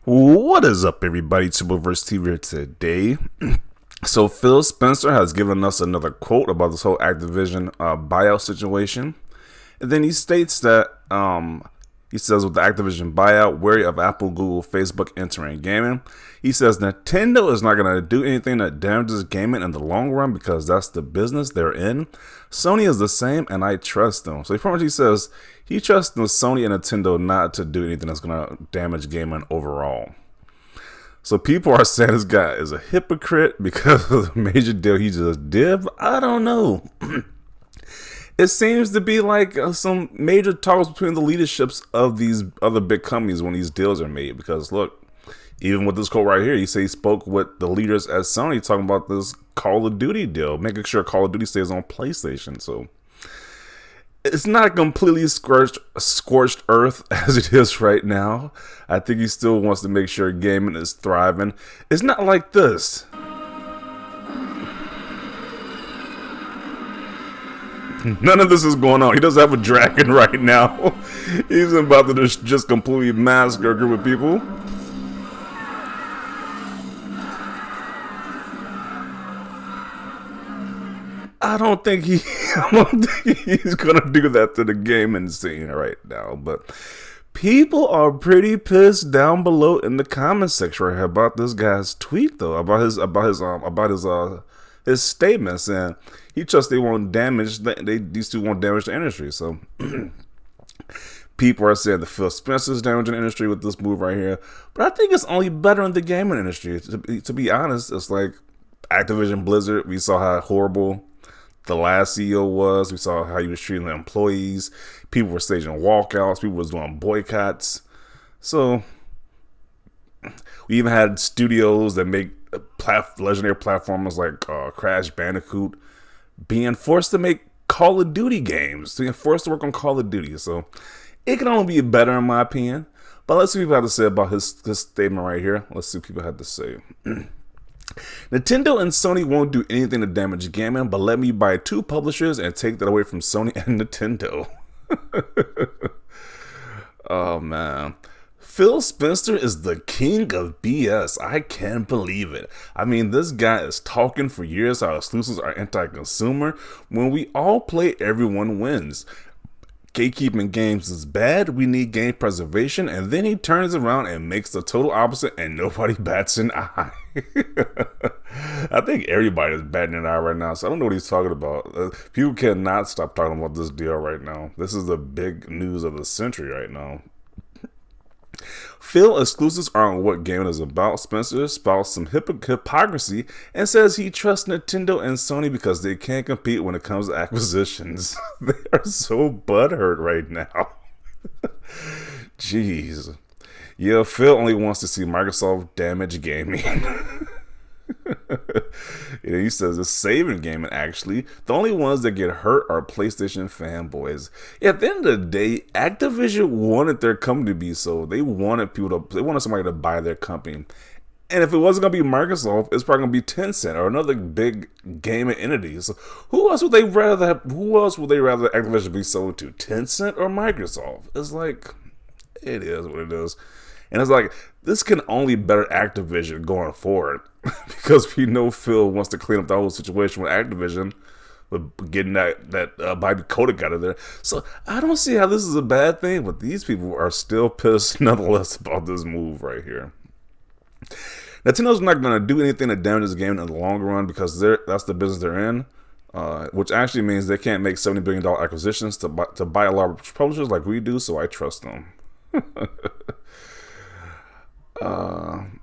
What is up, everybody? Superverse TV here today. So Phil Spencer has given us another quote about this whole Activision buyout situation. And then he states that, he says with the Activision buyout, wary of Apple, Google, Facebook entering gaming. He says Nintendo is not going to do anything that damages gaming in the long run because that's the business they're in. Sony is the same, and I trust them. So he says he trusts Sony and Nintendo not to do anything that's going to damage gaming overall. So people are saying this guy is a hypocrite because of the major deal he just did. I don't know. It seems to be like some major talks between the leaderships of these other big companies when these deals are made. Because look, even with this quote right here, he spoke with the leaders at Sony talking about this Call of Duty deal, making sure Call of Duty stays on PlayStation. So it's not completely scorched earth as it is right now. I think he still wants to make sure gaming is thriving. It's not like this. None of this is going on. He doesn't have a dragon right now. He's about to just completely massacre a group of people. I don't think he's gonna do that to the gaming scene right now. But people are pretty pissed down below in the comment section right here about this guy's tweet, though, about his statements, and he trusts they won't damage. These two won't damage the industry. So people are saying that Phil Spencer's damaging the industry with this move right here, but I think it's only better in the gaming industry. To be honest, it's like Activision Blizzard. We saw how horrible the last CEO was. We saw how he was treating the employees. People were staging walkouts. People was doing boycotts. So we even had studios that make legendary platformers like Crash Bandicoot being forced to make Call of Duty games, being forced to work on Call of Duty. So it can only be better in my opinion. But let's see what people have to say about his statement right here. Let's see what people had to say. Nintendo and Sony won't do anything to damage gaming, but let me buy two publishers and take that away from Sony and Nintendo. Oh man. Phil Spencer is the king of BS. I can't believe it. I mean, this guy is talking for years how exclusives are anti-consumer. When we all play, everyone wins. Gatekeeping games is bad. We need game preservation. And then he turns around and makes the total opposite and nobody bats an eye. I think everybody is batting an eye right now. So I don't know what he's talking about. People cannot stop talking about this deal right now. This is the big news of the century right now. Phil exclusives aren't what gaming is about. Spencer spouts some hypocrisy and says he trusts Nintendo and Sony because they can't compete when it comes to acquisitions. They are so butthurt right now. Jeez. Yeah, Phil only wants to see Microsoft damage gaming. Yeah, he says it's saving gaming, actually. The only ones that get hurt are PlayStation fanboys. At the end of the day, Activision wanted their company to be sold. They wanted somebody to buy their company. And if it wasn't going to be Microsoft, it's probably going to be Tencent or another big gaming entity. So who else would they rather Activision be sold to? Tencent or Microsoft? It's like, it is what it is. And it's like, this can only better Activision going forward. Because we know Phil wants to clean up the whole situation with Activision, with getting that Bobby Kotick out of there. So I don't see how this is a bad thing, but these people are still pissed nonetheless about this move right here. Nintendo's not going to do anything to damage this game in the long run because that's the business they're in, which actually means they can't make $70 billion acquisitions to buy a lot of publishers like we do, so I trust them.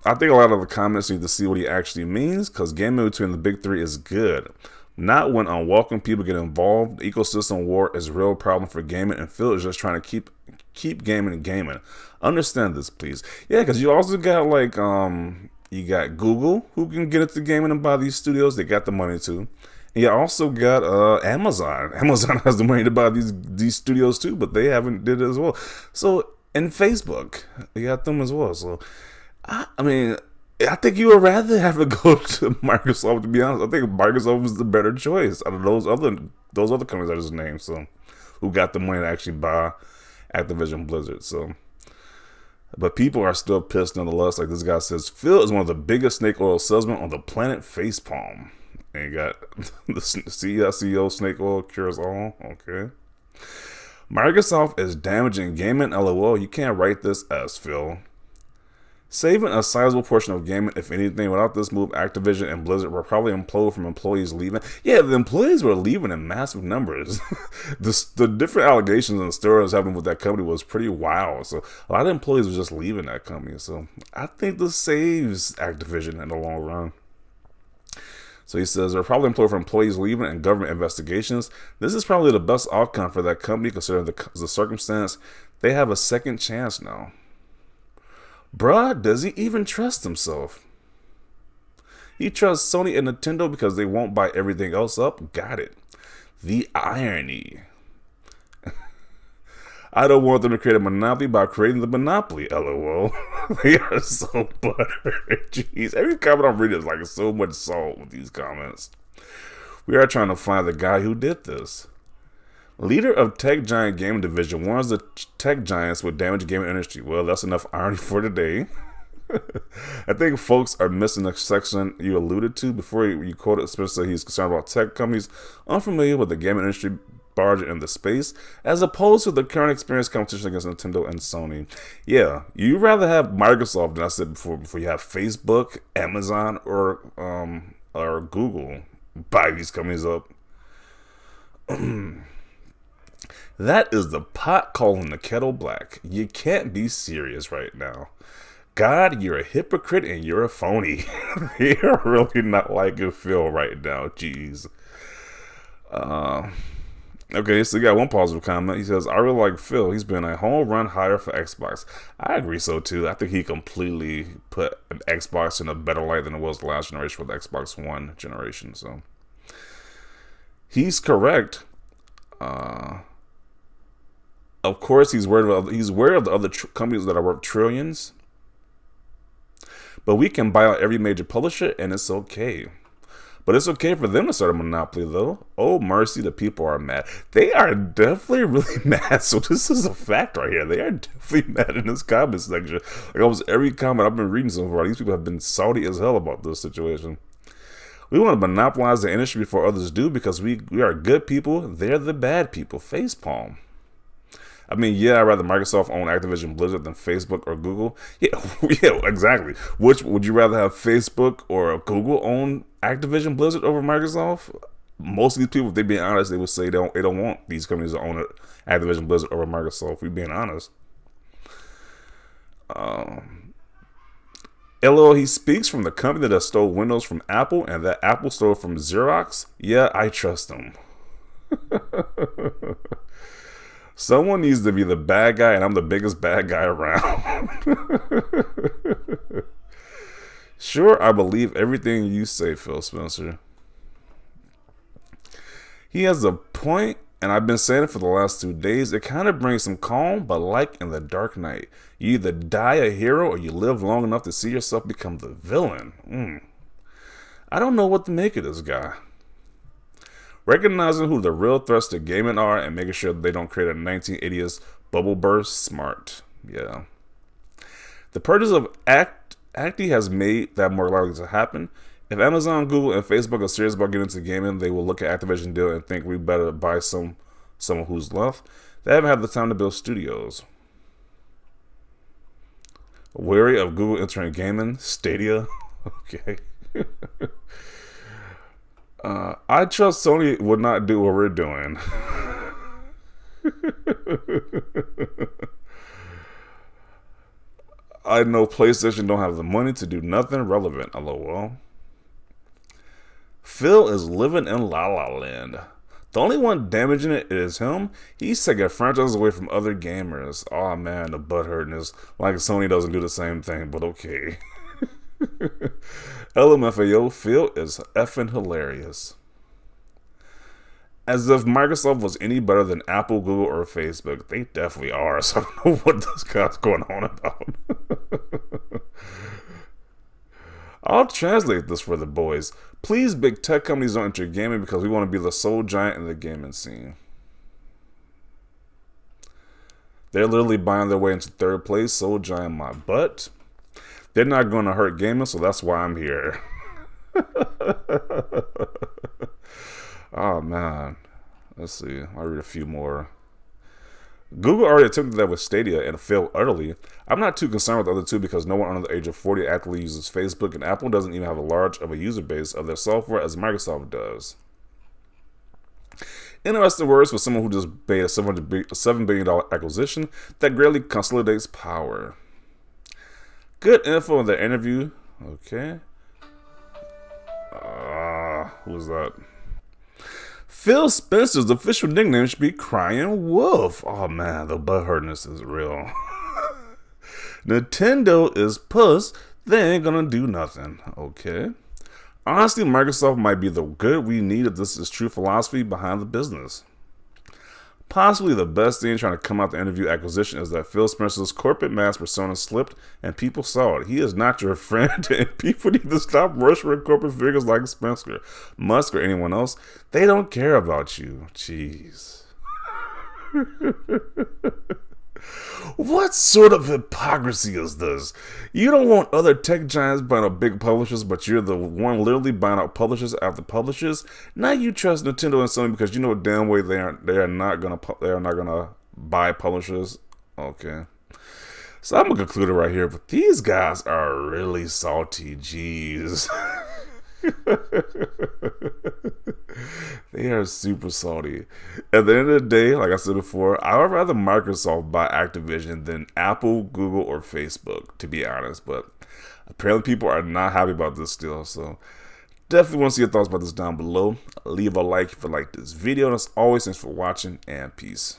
I think a lot of the comments need to see what he actually means, because gaming between the big three is good. Not when unwelcome people get involved. The ecosystem war is a real problem for gaming, and Phil is just trying to keep gaming. Understand this, please. Yeah, because you also got like you got Google, who can get into gaming and buy these studios. They got the money too. And you also got Amazon. Amazon has the money to buy these studios too, but they haven't did it as well. So, and Facebook, you got them as well. So I mean, I think you would rather have it go to Microsoft, to be honest. I think Microsoft was the better choice out of those other companies I just named. So, who got the money to actually buy Activision Blizzard? So, But people are still pissed nonetheless. Like this guy says, Phil is one of the biggest snake oil salesmen on the planet facepalm. And you got the CEO snake oil cures all. Okay. Microsoft is damaging gaming. LOL. You can't write this as Phil. Saving a sizable portion of gaming, if anything. Without this move, Activision and Blizzard will probably implode from employees leaving. Yeah, the employees were leaving in massive numbers. The different allegations and stories happening with that company was pretty wild. So a lot of employees were just leaving that company. So I think this saves Activision in the long run. So he says they're probably employed for employees leaving and government investigations. This is probably the best outcome for that company considering the circumstance. They have a second chance now. Bruh, does he even trust himself? He trusts Sony and Nintendo because they won't buy everything else up? Got it. The irony. I don't want them to create a monopoly by creating the monopoly, LOL. They are so buttered. Jeez, every comment I'm reading is like so much salt with these comments. We are trying to find the guy who did this. Leader of tech giant gaming division warns the tech giants would damage gaming industry. Well, that's enough irony for today. I think folks are missing the section you alluded to before you quoted, especially he's concerned about tech companies unfamiliar with the gaming industry barging in the space, as opposed to the current experience competition against Nintendo and Sony. Yeah, you rather have Microsoft, than I said before you have Facebook, Amazon, or Google buy these companies up. That is the pot calling the kettle black. You can't be serious right now. God, you're a hypocrite and you're a phony. You're really not liking Phil right now. Jeez. Okay, so you got one positive comment. He says, I really like Phil. He's been a home run hire for Xbox. I agree so too. I think he completely put an Xbox in a better light than it was the last generation with the Xbox One generation. So he's correct. Of course, he's aware of the other companies that are worth trillions. But we can buy out every major publisher, and it's okay. But it's okay for them to start a monopoly, though. Oh, mercy, the people are mad. They are definitely really mad. So this is a fact right here. They are definitely mad in this comment section. Like almost every comment I've been reading so far, these people have been salty as hell about this situation. We want to monopolize the industry before others do because we are good people. They're the bad people. Facepalm. I mean, yeah, I'd rather Microsoft own Activision Blizzard than Facebook or Google. Yeah, yeah, exactly. Which would you rather have Facebook or Google own Activision Blizzard over Microsoft? Most of these people, if they're being honest, they would say they don't want these companies to own Activision Blizzard over Microsoft. If we're being honest. LOL, he speaks from the company that stole Windows from Apple and that Apple stole from Xerox. Yeah, I trust them. Someone needs to be the bad guy, and I'm the biggest bad guy around. Sure, I believe everything you say, Phil Spencer. He has a point, and I've been saying it for the last 2 days. It kind of brings some calm, but like in the Dark Knight, you either die a hero or you live long enough to see yourself become the villain. I don't know what to make of this guy. Recognizing who the real threats to gaming are and making sure they don't create a 1980s bubble burst, smart. Yeah. The purchase of Acti has made that more likely to happen. If Amazon, Google, and Facebook are serious about getting into gaming, they will look at Activision deal and think we better buy someone who's left. They haven't had the time to build studios. Wary of Google entering gaming, Stadia. Okay. I trust Sony would not do what we're doing. I know PlayStation don't have the money to do nothing relevant, LOL. Phil is living in La La Land. The only one damaging it is him. He's taking franchises away from other gamers. Oh man, the butthurtness. Like Sony doesn't do the same thing, but okay. LMFAO, Phil is effing hilarious. As if Microsoft was any better than Apple, Google, or Facebook. They definitely are, so I don't know what this guy's going on about. I'll translate this for the boys. Please, big tech companies don't enter gaming because we want to be the sole giant in the gaming scene. They're literally buying their way into third place, so giant my butt. They're not going to hurt gaming, so that's why I'm here. Oh, man. Let's see. I'll read a few more. Google already attempted that with Stadia and failed utterly. I'm not too concerned with the other two because no one under the age of 40 actively uses Facebook, and Apple doesn't even have a large of a user base of their software as Microsoft does. Interesting words for someone who just made a $7 billion acquisition that greatly consolidates power. Good info in the interview. Okay. Who was that? Phil Spencer's official nickname should be Crying Wolf. Oh man, the butthurtness is real. Nintendo is puss. They ain't gonna do nothing. Okay. Honestly, Microsoft might be the good we need if this is true philosophy behind the business. Possibly the best thing trying to come out the interview acquisition is that Phil Spencer's corporate mask persona slipped and people saw it. He is not your friend, and people need to stop worshiping corporate figures like Spencer, Musk, or anyone else. They don't care about you. Jeez. What sort of hypocrisy is this? You don't want other tech giants buying out big publishers, but you're the one literally buying out publishers after publishers. Now you trust Nintendo and Sony because you know damn well they are not gonna buy publishers. Okay, so I'm gonna conclude it right here. But these guys are really salty. Jeez. They are super salty. At the end of the day, like I said before, I would rather Microsoft buy Activision than Apple, Google, or Facebook, to be honest. But apparently people are not happy about this still. So definitely want to see your thoughts about this down below. Leave a like if you like this video. And as always, thanks for watching, and peace.